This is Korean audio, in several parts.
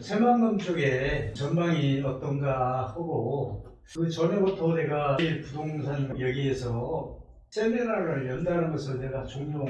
새만금 쪽에 전망이 어떤가 하고, 그 전에부터 내가 부동산 여기에서 세미나를 연다는 것을 내가 종종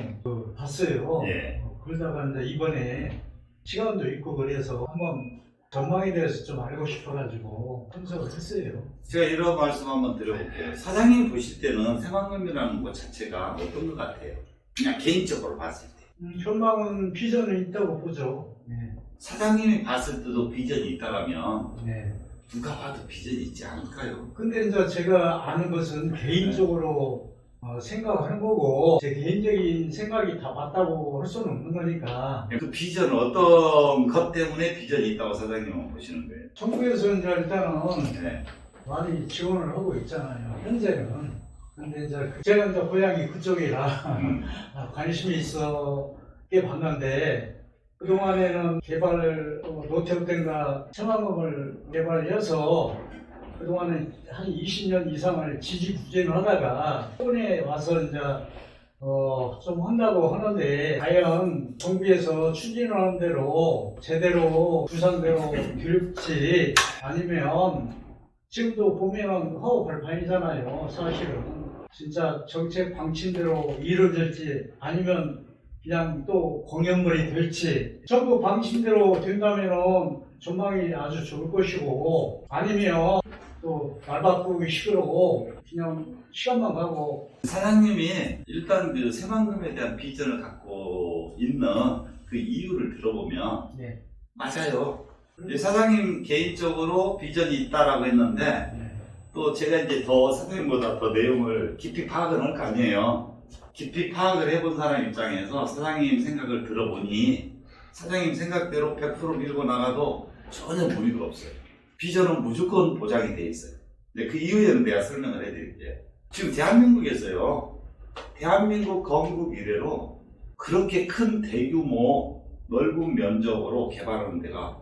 봤어요. 예. 그러다가 이제 이번에 시간도 있고 그래서 한번 전망에 대해서 좀 알고 싶어가지고 참석을 했어요. 제가 이런 말씀 한번 드려볼게요. 사장님 보실 때는 새만금이라는 것 자체가 어떤 것 같아요? 그냥 개인적으로 봤을 때. 전망은 비전이 있다고 보죠. 네. 사장님이 봤을 때도 비전이 있다라면 네. 누가 봐도 비전이 있지 않을까요? 근데 이제 제가 아는 것은 개인적으로 생각하는 거고, 제 개인적인 생각이 다 맞다고 할 수는 없는 거니까. 그 비전은 어떤 것 때문에 비전이 있다고 사장님은 보시는 거예요? 정부에서 이제 일단은 네. 많이 지원을 하고 있잖아요, 현재는. 근데 이제 제가 이제 고향이 그쪽이라 관심이 있어 꽤 봤는데, 그동안에는 개발을 노태우땡과 새만금을 개발해서 그동안에 한 20년 이상을 지지부진을 하다가 이번에 와서 이제 좀 한다고 하는데, 과연 정부에서 추진하는 대로 제대로 구상대로 될지, 아니면 지금도 보면 허허벌판이잖아요. 사실은 진짜 정책 방침대로 이루어질지, 아니면 그냥 또 공연물이 될지. 정부 방침대로 된다면은 전망이 아주 좋을 것이고, 아니면 또 말 바꾸기 싫고 그냥 시간만 가고. 사장님이 일단 그 새만금에 대한 비전을 갖고 있는 그 이유를 들어보면 네. 맞아요. 사장님 개인적으로 비전이 있다라고 했는데 네. 또 제가 이제 더 사장님보다 더 내용을 깊이 파악을 할 거 아니에요. 깊이 파악을 해본 사람 입장에서 사장님 생각을 들어보니 사장님 생각대로 100% 밀고 나가도 전혀 무리가 없어요. 비전은 무조건 보장이 돼 있어요. 근데 그 이유에는 내가 설명을 해드릴게요. 지금 대한민국에서요, 대한민국 건국 이래로 그렇게 큰 대규모 넓은 면적으로 개발하는 데가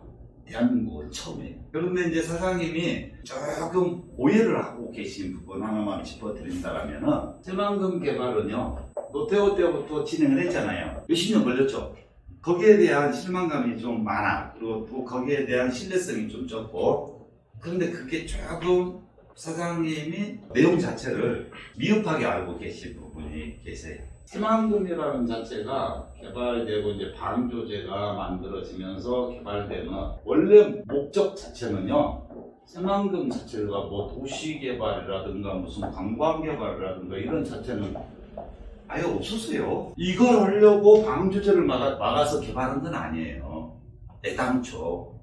대한민국은 처음이에요. 그런데 이제 사장님이 조금 오해를 하고 계신 부분 하나만 짚어드린다면은, 새만금 개발은요, 노태우 때부터 진행을 했잖아요. 몇십 년 걸렸죠. 거기에 대한 실망감이 좀 많아. 그리고 또 거기에 대한 신뢰성이 좀 적고. 그런데 그게 조금 사장님이 내용 자체를 미흡하게 알고 계신 부분이 계세요. 새만금이라는 자체가 개발되고 이제 방조제가 만들어지면서 개발되는 원래 목적 자체는요, 새만금 자체가 뭐 도시개발이라든가 무슨 관광개발이라든가 이런 자체는 아예 없었어요. 이걸 하려고 방조제를 막아서 개발한 건 아니에요. 애당초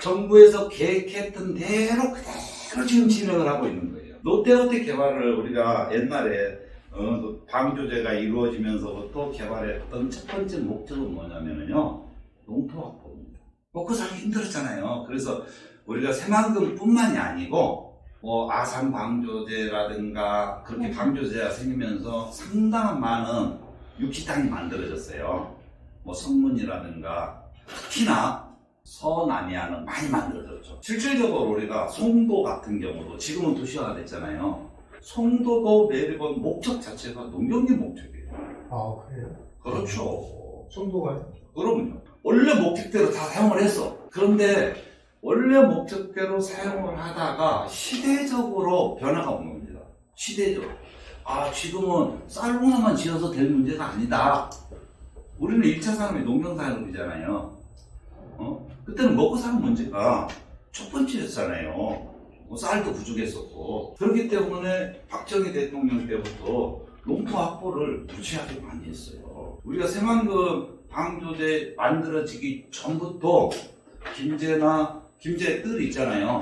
정부에서 계획했던 대로 그대로 지금 진행을 하고 있는 거예요. 노태우 때 개발을 우리가 옛날에 방조제가 이루어지면서부터 개발했던 첫 번째 목적은 뭐냐면요, 농토 확보입니다. 먹고 살기 힘들었잖아요. 그래서 우리가 새만금 뿐만이 아니고 뭐 아산 방조제라든가 그렇게 방조제가 생기면서 상당한 많은 육지 땅이 만들어졌어요. 뭐 성문이라든가 특히나 서남해안은 많이 만들어졌죠. 실질적으로 우리가 송도 같은 경우도 지금은 도시화가 됐잖아요. 송도도 매번 목적 자체가 농경지 목적이에요. 아, 그래요? 그렇죠. 송도가요? 그럼요. 원래 목적대로 다 사용을 했어. 그런데 원래 목적대로 사용을 하다가 시대적으로 변화가 온 겁니다. 시대적으로. 지금은 쌀농사만 지어서 될 문제가 아니다. 우리는 1차 산업이 농경산업이잖아요. 그때는 먹고 사는 문제가 첫 번째였잖아요. 뭐 쌀도 부족했었고. 그렇기 때문에 박정희 대통령 때부터 농토 확보를 무지하게 많이 했어요. 우리가 새만금 방조제 만들어지기 전부터 김제 뜰 있잖아요.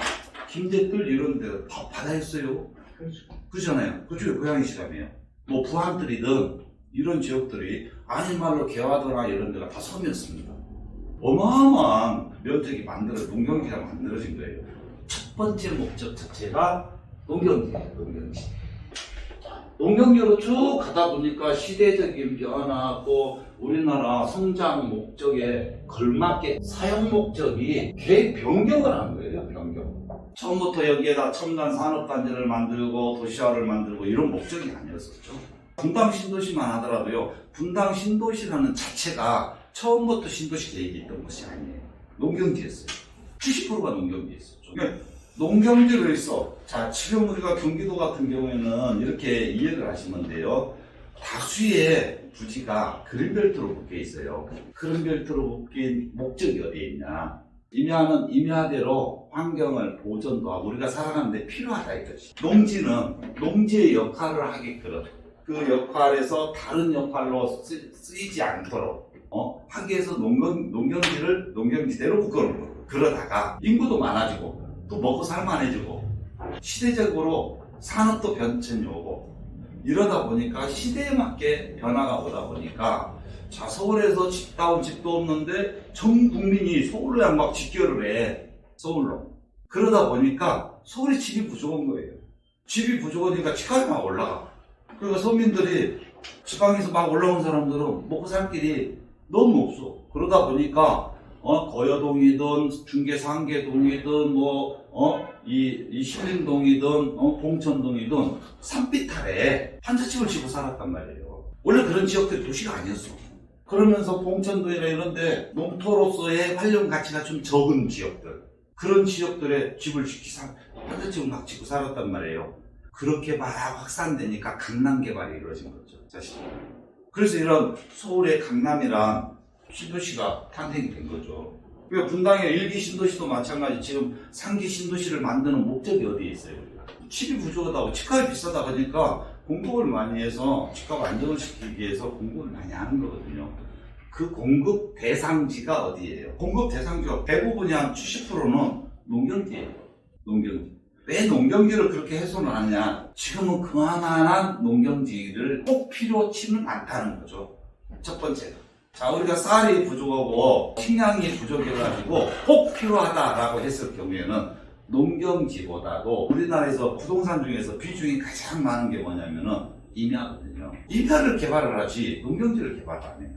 김제 뜰 이런 데가 다 바다였어요. 그렇죠. 그렇잖아요. 그쪽에 고양이시라며요. 뭐 부안뜰이든 이런 지역들이 아닌 말로 개화도나 이런 데가 다 섬이었습니다. 어마어마한 면적이 농경지가 만들어진 거예요. 첫 번째 목적 자체가 농경지예요. 농경지로 쭉 가다 보니까 시대적인 변화, 또 우리나라 성장 목적에 걸맞게 사용 목적이 계획 변경을 한 거예요. 변경. 처음부터 여기에다 첨단 산업단지를 만들고 도시화를 만들고 이런 목적이 아니었었죠. 분당 신도시만 하더라도요, 분당 신도시라는 자체가 처음부터 신도시 계획이 있던 것이 아니에요. 농경지였어요. 70%가 농경지에 있었죠. 그러니까 농경지로 있어. 자, 지금 우리가 경기도 같은 경우에는 이렇게 이해를 하시면 돼요. 다수의 부지가 그린벨트로 묶여 있어요. 그린벨트로 묶인 목적이 어디에 있냐? 임야는 임야대로 환경을 보존도 하고 우리가 살아가는데 필요하다 이것이. 농지는 농지의 역할을 하게끔 그 역할에서 다른 역할로 쓰이지 않도록 하기 위해서 농경지를 농경지대로 묶어놓은 거예요. 그러다가 인구도 많아지고 또 먹고 살만해지고 시대적으로 산업도 변천이 오고 이러다 보니까 시대에 맞게 변화가 오다 보니까 자, 서울에서 집다운 집도 없는데 전 국민이 서울로 막 집결을 해. 서울로. 그러다 보니까 서울에 집이 부족한 거예요. 집이 부족하니까 집값이 막 올라가. 그러니까 서민들이 지방에서 막 올라온 사람들은 먹고 살 길이 너무 없어. 그러다 보니까 거여동이든 중계상계동이든 이 신림동이든 봉천동이든 산빛 아래 한자집을 지고 살았단 말이에요. 원래 그런 지역들이 도시가 아니었어. 그러면서 봉천동이나 이런데 농토로서의 활용 가치가 좀 적은 지역들, 그런 지역들에 집을 한자집을 막 짓고 살았단 말이에요. 그렇게 막 확산되니까 강남 개발이 이루어진 거죠, 사실. 그래서 이런 서울의 강남이란 신도시가 탄생이 된 거죠. 그러니까 분당의 1기 신도시도 마찬가지. 지금 3기 신도시를 만드는 목적이 어디에 있어요? 집이 부족하다고, 집값이 비싸다 보니까 공급을 많이 해서 집값 안정을 시키기 위해서 공급을 많이 하는 거거든요. 그 공급 대상지가 어디예요? 공급 대상지가 대부분이 한 70%는 농경지예요. 농경지. 왜 농경지를 그렇게 훼손을 하냐? 지금은 그만한 농경지를 꼭 필요치는 않다는 거죠. 첫 번째가. 자, 우리가 쌀이 부족하고 식량이 부족해가지고 꼭 필요하다라고 했을 경우에는 농경지보다도 우리나라에서 부동산 중에서 비중이 가장 많은 게 뭐냐면은 임야거든요. 임야를 개발을 하지 농경지를 개발 안 해요.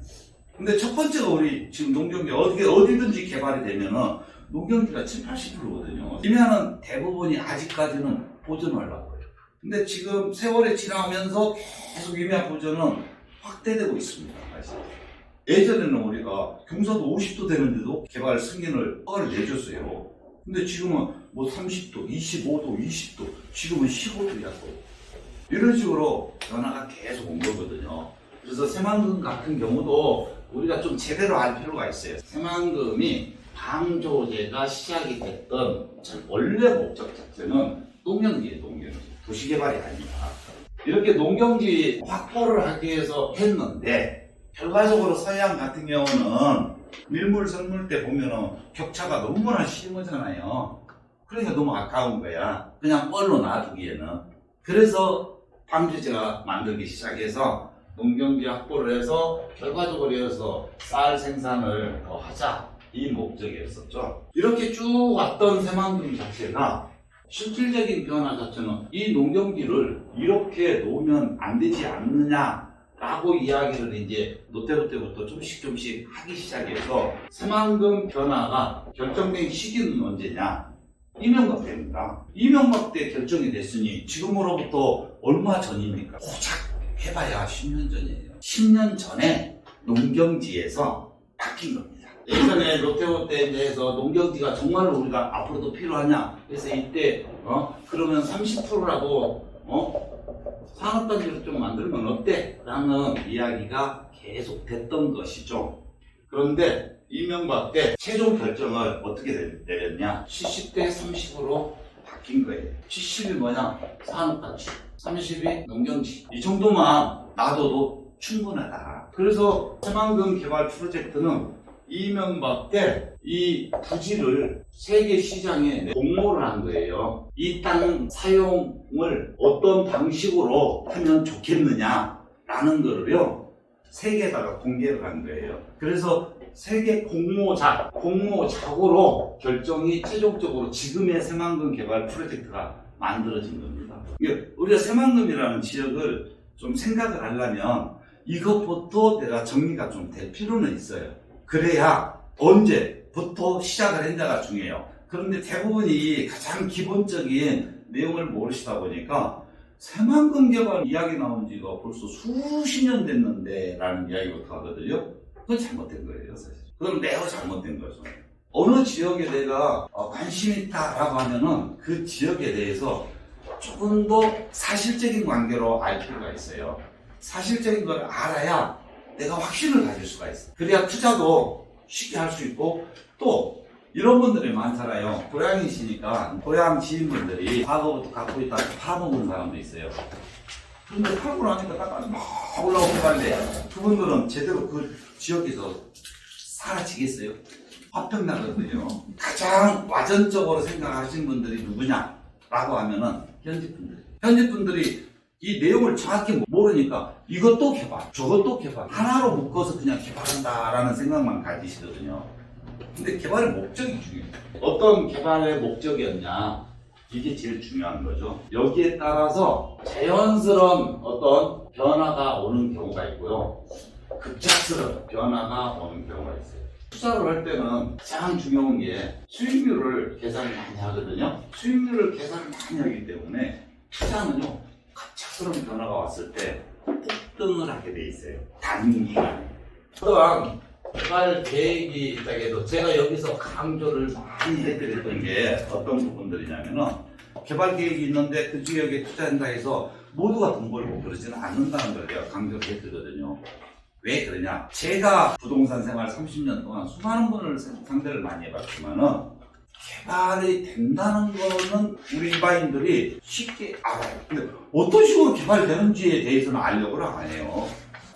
근데 첫 번째가 우리 지금 농경지 어디든지 개발이 되면은 농경지가 70~80%거든요. 임야는 대부분이 아직까지는 보존하려고 해요. 근데 지금 세월이 지나면서 계속 임야 보존은 확대되고 있습니다. 예전에는 우리가 경사도 50도 되는데도 개발 승인을 허가를 내줬어요. 근데 지금은 뭐 30도, 25도, 20도, 지금은 15도야. 이런 식으로 변화가 계속 온 거거든요. 그래서 새만금 같은 경우도 우리가 좀 제대로 알 필요가 있어요. 새만금이 방조제가 시작이 됐던 원래 목적 자체는 농경지예요, 농경지. 도시개발이 아닙니다. 이렇게 농경지 확보를 하기 위해서 했는데 결과적으로 서해안 같은 경우는 밀물 설물 때 보면은 격차가 너무나 심하잖아요. 그러니까 너무 아까운 거야. 그냥 뻘로 놔두기에는. 그래서 방조제가 만들기 시작해서 농경지 확보를 해서 결과적으로 해서 쌀 생산을 더 하자, 이 목적이었었죠. 이렇게 쭉 왔던 새만금 자체가 실질적인 변화 자체는 이 농경지를 이렇게 놓으면 안 되지 않느냐 라고 이야기를 이제 노태우 때부터 조금씩 하기 시작해서 새만금 변화가 결정된 시기는 언제냐? 이명박 때입니다. 이명박 때 결정이 됐으니 지금으로부터 얼마 전입니까? 고작 해봐야 10년 전이에요. 10년 전에 농경지에서 바뀐 겁니다. 예전에 노태우 때 해서 농경지가 정말로 우리가 앞으로도 필요하냐? 그래서 이때 그러면 30%라도 산업단지를 좀 만들면 어때? 라는 이야기가 계속 됐던 것이죠. 그런데 이명박 때 최종 결정을 어떻게 내렸냐? 70대 30으로 바뀐 거예요. 70이 뭐냐? 산업단지, 30이 농경지. 이 정도만 놔둬도 충분하다. 그래서 새만금 개발 프로젝트는 이명박 때 이 부지를 세계 시장에 공모를 한 거예요. 이 땅 사용을 어떤 방식으로 하면 좋겠느냐라는 거를요, 세계에다가 공개를 한 거예요. 그래서 세계 공모작으로 결정이 최종적으로 지금의 새만금 개발 프로젝트가 만들어진 겁니다. 우리가 새만금이라는 지역을 좀 생각을 하려면 이것부터 내가 정리가 좀 될 필요는 있어요. 그래야 언제부터 시작을 했냐가 중요해요. 그런데 대부분이 가장 기본적인 내용을 모르시다 보니까 새만금 개발 이야기 나온 지가 벌써 수십 년 됐는데 라는 이야기부터 하거든요. 그건 잘못된 거예요, 사실. 그건 매우 잘못된 거죠. 어느 어느 지역에 내가 관심 있다라고 하면은 그 지역에 대해서 조금 더 사실적인 관계로 알 필요가 있어요. 사실적인 걸 알아야 내가 확신을 가질 수가 있어. 그래야 투자도 쉽게 할 수 있고, 또 이런 분들이 많잖아요. 고향이시니까 고향 지인분들이 과거부터 갖고 있다가 팔아먹는 사람도 있어요. 그런데 팔고 나니까 땅값이 막 올라오고 가는데 그분들은 제대로 그 지역에서 사라지겠어요? 화평 나거든요. 가장 와전적으로 생각하시는 분들이 누구냐라고 하면은 현지 분들이 이 내용을 정확히 모르니까 이것도 개발, 저것도 개발, 하나로 묶어서 그냥 개발한다라는 생각만 가지시거든요. 근데 개발의 목적이 중요해요. 어떤 개발의 목적이었냐, 이게 제일 중요한 거죠. 여기에 따라서 자연스러운 어떤 변화가 오는 경우가 있고요, 급작스러운 변화가 오는 경우가 있어요. 투자를 할 때는 가장 중요한 게 수익률을 계산을 많이 하거든요. 수익률을 계산을 많이 하기 때문에 투자는요, 갑작스러운 변화가 왔을 때 폭등을 하게 돼 있어요. 단기간에. 또한 개발 계획이 있다고 해도 제가 여기서 강조를 많이 해드렸던 게 어떤 부분들이냐면은, 개발 계획이 있는데 그 지역에 투자한다 해서 모두가 돈 벌고 그러지는 않는다는 걸 내가 강조를 해드리거든요. 왜 그러냐? 제가 부동산 생활 30년 동안 수많은 분을 상대를 많이 해봤지만은, 개발이 된다는 거는 우리 일반인들이 쉽게 알아요. 근데 어떤 식으로 개발되는지에 대해서는 알려고를 안 해요.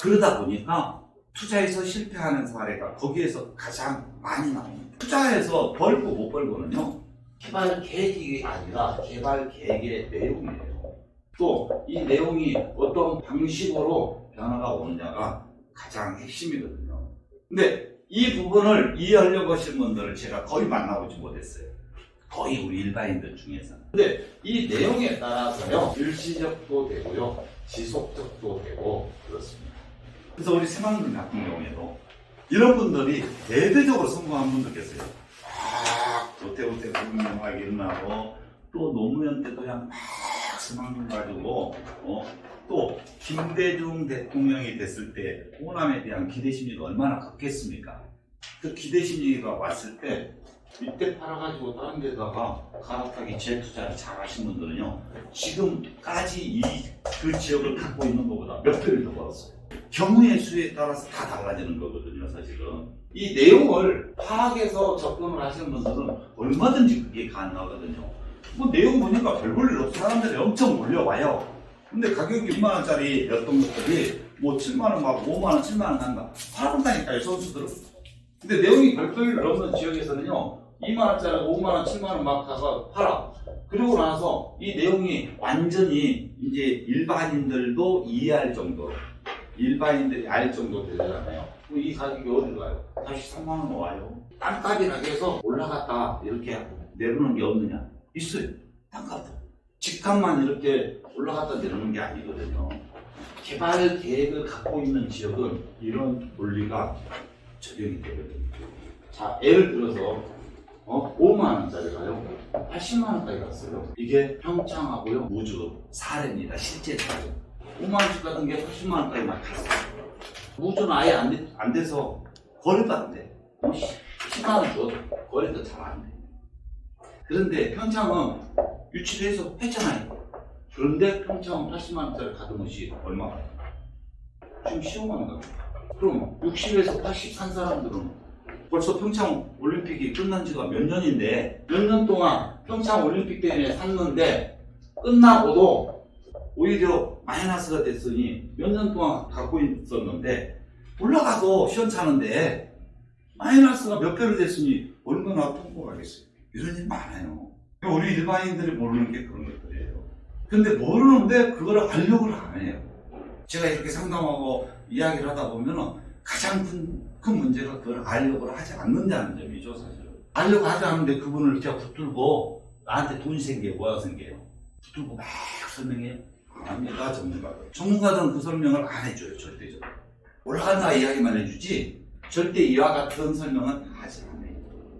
그러다 보니까 투자에서 실패하는 사례가 거기에서 가장 많이 나옵니다. 투자해서 벌고 못 벌고는요, 개발 계획이 아니라 개발 계획의 내용이에요. 또 이 내용이 어떤 방식으로 변화가 오느냐가 가장 핵심이거든요. 근데 이 부분을 이해하려고 하시는 분들을 제가 거의 만나보지 못했어요. 거의 우리 일반인들 중에서. 근데 이 내용에 따라서요, 일시적도 되고요, 지속적도 되고 그렇습니다. 그래서 우리 새만금 같은 경우에도 이런 분들이 대대적으로 성공한 분들 계세요. 우태우태 불명하게 일어나고, 또 노무현 때도 그냥 새만금 가지고, 또 김대중 대통령이 됐을 때 호남에 대한 기대심리가 얼마나 컸겠습니까? 그 기대심리가 왔을 때 밑에 팔아가지고 다른 데다가 갈아타기 재투자를 잘 하신 분들은요, 지금까지 그 지역을 갖고 있는 것보다 몇 배를 더 벌었어요. 경우의 수에 따라서 다 달라지는 거거든요, 사실은. 이 내용을 파악해서 접근을 하시는 분들은 얼마든지 그게 가능하거든요. 뭐 내용 보니까 별 볼 일 없어. 사람들이 엄청 몰려와요. 근데 가격이 2만원짜리 였던 것들이 뭐 7만원 막 5만원, 7만원 한다. 팔아본다니까요, 선수들은. 근데 내용이 별도일 없는 지역에서는요, 2만원짜리 5만원, 7만원 막 가서 팔아. 그리고 나서 이 내용이 완전히 이제 일반인들도 이해할 정도로, 일반인들이 알 정도로 되잖아요. 이 가격이 어디로 가요? 다시 3만원 와요. 땅값이라고 해서 올라갔다 이렇게 내려오는 게 없느냐? 있어요. 땅값도. 집값만 이렇게 올라갔다 내려오는 게 아니거든요. 개발 계획을 갖고 있는 지역은 이런 논리가 적용이 되거든요. 자, 예를 들어서 5만원짜리가요, 80만원까지 갔어요. 이게 평창하고요, 무주 사례입니다. 실제 사례. 5만원씩 같은 게 80만원까지 막 갔어요. 무주는 아예 안 돼서 거래도 안 돼. 10만원 줘도 거래도 잘 안 돼. 그런데 평창은 유치해서 했잖아요. 그런데 평창은 80만원짜리 가던 것이 얼마나? 지금 15만원 가요. 그럼 60에서 80 산 사람들은 벌써 평창 올림픽이 끝난 지가 몇 년인데, 몇 년 동안 평창 올림픽 때문에 샀는데 끝나고도 오히려 마이너스가 됐으니, 몇 년 동안 갖고 있었는데 올라가도 시원찮은데 마이너스가 몇 배로 됐으니 얼마나 통보하겠어요. 이런 일 많아요. 우리 일반인들이 모르는 게 그런 것들이에요. 근데 모르는데 그걸 알려고 안 해요. 제가 이렇게 상담하고 이야기를 하다 보면은 가장 큰 문제가 그걸 알려고 하지 않는다는 점이죠, 사실은. 알려고 하지 않는데 그분을 제가 붙들고 나한테 돈이 생겨요, 뭐가 생겨요? 붙들고 막 설명해요. 안 합니다, 전문가들. 전문가들은 그 설명을 안 해줘요, 절대적으로. 올라간다 이야기만 해주지, 절대 이와 같은 설명은 하지 않아요.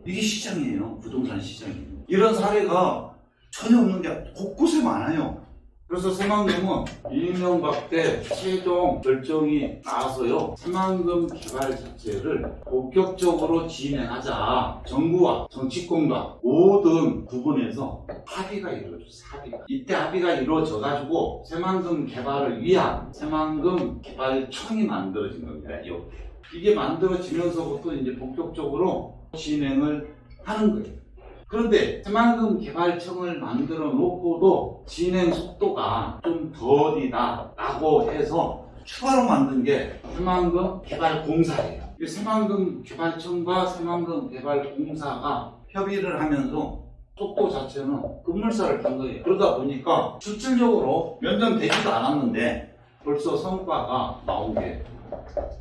이게 시장이에요, 부동산 시장이에요. 이런 사례가 전혀 없는 게 곳곳에 많아요. 그래서 새만금은 이명박 때 최종 결정이 나와서요, 새만금 개발 자체를 본격적으로 진행하자. 정부와 정치권과 모든 부분에서 합의가 이루어졌어요. 합의가. 이때 합의가 이루어져가지고 새만금 개발을 위한 새만금 개발청이 만들어진 겁니다. 이게 만들어지면서부터 이제 본격적으로 진행을 하는 거예요. 그런데 새만금 개발청을 만들어 놓고도 진행 속도가 좀 더디다라고 해서 추가로 만든 게 새만금 개발공사예요. 이 새만금 개발청과 새만금 개발공사가 협의를 하면서 속도 자체는 급물살을 탄 거예요. 그러다 보니까 실질적으로 몇 년 되지도 않았는데 벌써 성과가 나온 게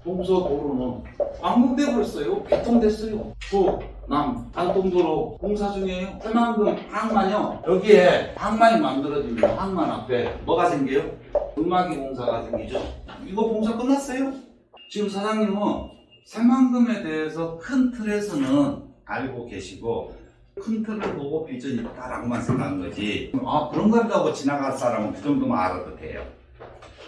동서도로는 완공돼 버렸어요. 개통됐어요. 남 단통도로 공사 중이에요. 새만금 항만이요. 여기에 항만이 만들어지면 항만 앞에 뭐가 생겨요? 음악이 공사가 생기죠. 이거 공사 끝났어요. 지금 사장님은 새만금에 대해서 큰 틀에서는 알고 계시고 큰 틀을 보고 비전이 있다라고만 생각한 거지. 아, 그런 건다고 지나갈 사람은 그 정도만 알아도 돼요.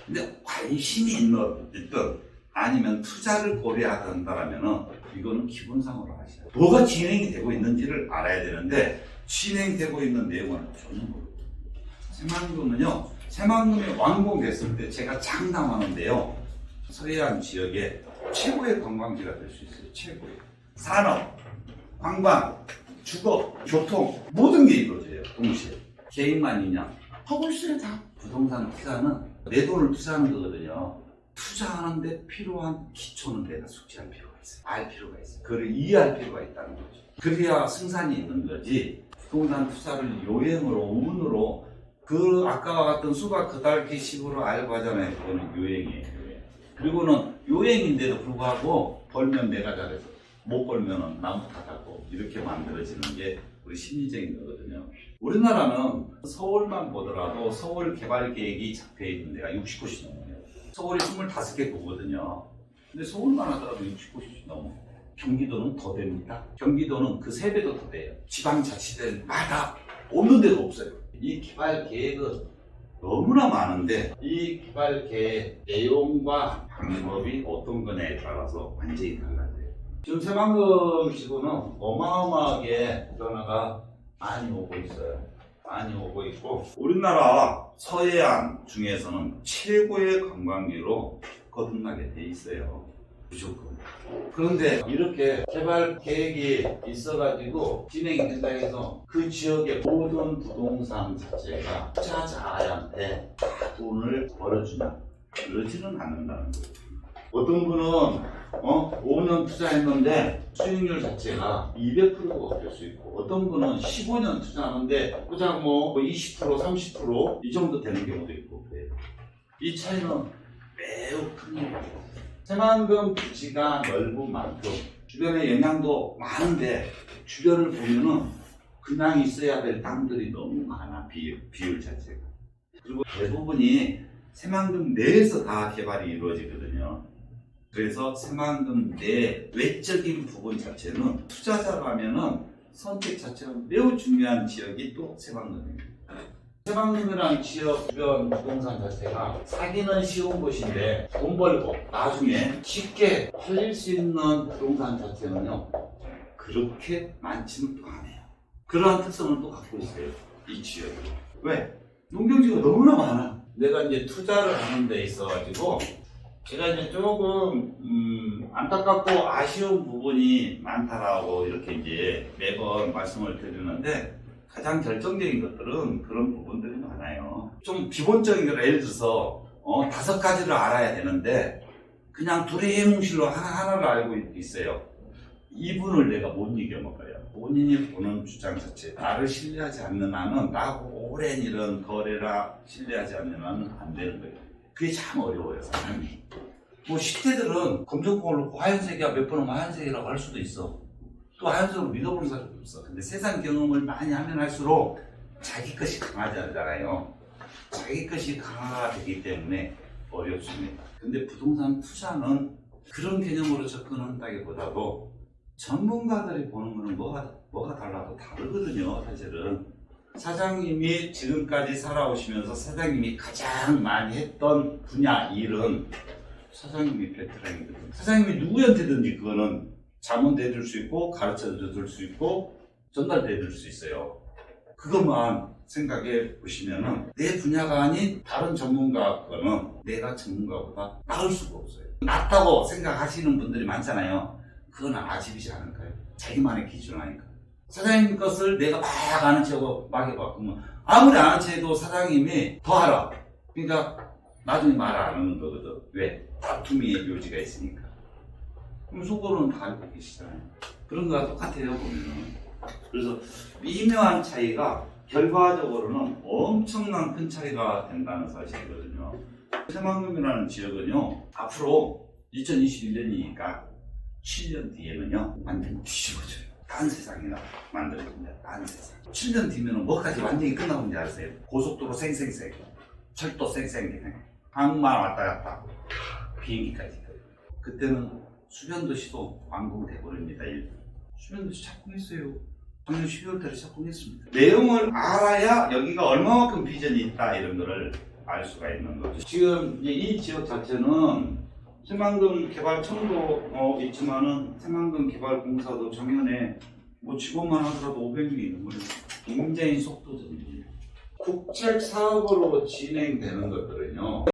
근데 관심이 있든 아니면 투자를 고려한다라면은 이거는 기본상으로 아셔야 돼요. 뭐가 진행이 되고 있는지를 알아야 되는데 진행되고 있는 내용은 전혀 모르고. 새만금은요, 새만금이 완공됐을 때 제가 장담하는데요, 서해안 지역의 최고의 관광지가 될 수 있어요. 최고의 산업, 관광, 주거, 교통 모든 게 이루어져요. 동시에. 개인만이냐? 하고 있어요. 다. 부동산 투자는 내 돈을 투자하는 거거든요. 투자하는데 필요한 기초는 내가 숙지할 필요가 있어요. 알 필요가 있어요. 그걸 이해할 필요가 있다는 거죠. 그래야 승산이 있는 거지. 부동산 투자를 요행으로, 운으로, 그 아까와 같은 수박 그달기 식으로 알고 하잖아요. 그거는 요행이에요. 요행. 그리고는 요행인데도 불구하고 벌면 내가 잘해서 못 벌면은 남 탓하고 이렇게 만들어지는 게 우리 심리적인 거거든요. 우리나라는 서울만 보더라도 서울 개발 계획이 잡혀 있는 데가 60곳이 넘어요. 서울이 25개 도거든요. 근데 서울만 하더라도 60곳이 넘어. 경기도는 더 됩니다. 경기도는 그 3배도 더 돼요. 지방자치들마다 없는 데도 없어요. 이 개발 계획은 너무나 많은데 이 개발 계획 내용과 방법이 어떤 거냐에 따라서 완전히 달라져요. 지금 새만금 지구는 어마어마하게 변화가 많이 오고 있어요. 많이 오고 있고 우리나라 서해안 중에서는 최고의 관광지로 거듭나게 돼 있어요. 무조건. 그런데 이렇게 개발 계획이 있어가지고 진행이 된다 해서 그 지역의 모든 부동산 자체가 투자자한테 다 돈을 벌어주냐? 그러지는 않는다는 거예요. 어떤 분은 5년 투자했는데 수익률 자체가 200%가 될 수 있고 어떤 분은 15년 투자하는데 그냥 20% 30% 이 정도 되는 경우도 있고 그래요. 이 차이는 매우 큽니다. 새만금 부지가 넓은 만큼 주변에 영향도 많은데 주변을 보면은 그냥 있어야 될 땅들이 너무 많아. 비율 자체가. 그리고 대부분이 새만금 내에서 다 개발이 이루어지거든요. 그래서 새만금 내 외적인 부분 자체는 투자자라면은 선택 자체가 매우 중요한 지역이 또 새만금입니다. 새만금이라는 지역 주변 부동산 자체가 사기는 쉬운 곳인데 돈 벌고 나중에 쉽게 팔릴 수 있는 부동산 자체는요 그렇게 많지는 또 않아요. 그러한 특성을 또 갖고 있어요. 이 지역이. 왜? 농경지가 너무나 많아. 내가 이제 투자를 하는 데 있어가지고 제가 이제 조금 안타깝고 아쉬운 부분이 많다라고 이렇게 이제 매번 말씀을 드리는데 가장 결정적인 것들은 그런 부분들이 많아요. 좀 기본적인 걸 예를 들어서 5가지를 알아야 되는데 그냥 두리뭉실로 하나를 알고 있어요. 이분을 내가 못 이겨먹어요. 본인이 보는 주장 자체, 나를 신뢰하지 않는 한은 나하고 오랜 이런 거래라 신뢰하지 않는 한은 안 되는 거예요. 그게 참 어려워요, 사람이. 10대들은 검정콩을 놓고 하얀색이야 몇 번 오면 하얀색이라고 할 수도 있어. 또 하얀색으로 믿어보는 사람도 없어. 근데 세상 경험을 많이 하면 할수록 자기 것이 강하잖아요. 자기 것이 강화가 되기 때문에 어렵습니다. 근데 부동산 투자는 그런 개념으로 접근한다기보다도 전문가들이 보는 거는 뭐가 달라도 다르거든요, 사실은. 사장님이 지금까지 살아오시면서 사장님이 가장 많이 했던 분야 일은 사장님이 베테랑이거든요. 사장님이 누구한테든지 그거는 자문해 줄 수 있고 가르쳐 줄 수 있고 전달해 줄 수 있어요. 그것만 생각해 보시면은 내 분야가 아닌 다른 전문가 거는 내가 전문가보다 나을 수가 없어요. 낫다고 생각하시는 분들이 많잖아요. 그건 아집이지 않을까요? 자기만의 기준을 하니까. 사장님 것을 내가 막 아는 척하고 막 해봐. 그러면 아무리 아는 척해도 사장님이 더 알아. 그러니까 나중에 말 안 하는 거거든. 왜? 다툼의 요지가 있으니까. 그럼 속으로는 다 알고 계시잖아요. 그런 거랑 똑같아요, 보면은. 그래서 미묘한 차이가 결과적으로는 엄청난 큰 차이가 된다는 사실이거든요. 새만금이라는 지역은요, 앞으로 2021년이니까 7년 뒤에는요, 완전 뒤집어져요. 딴 세상이나 만들어집니다. 딴 세상. 7년 뒤면은 뭐까지 완전히 끝나는지 아세요? 고속도로 생생생, 철도 생생생, 항만 왔다 갔다, 비행기까지. 그때는 수변도시도 완공돼 버립니다. 수변도시 착공했어요. 작년 12월 달에 착공했습니다. 내용을 알아야 여기가 얼마만큼 비전이 있다 이런 거를 알 수가 있는 거죠. 지금 이 지역 자체는 새만금 개발청도 있지만은 새만금 개발공사도 작년에 뭐 직원만 하더라도 500명이 넘어요. 굉장히 속도적이에요. 국책 사업으로 진행되는 것들은요,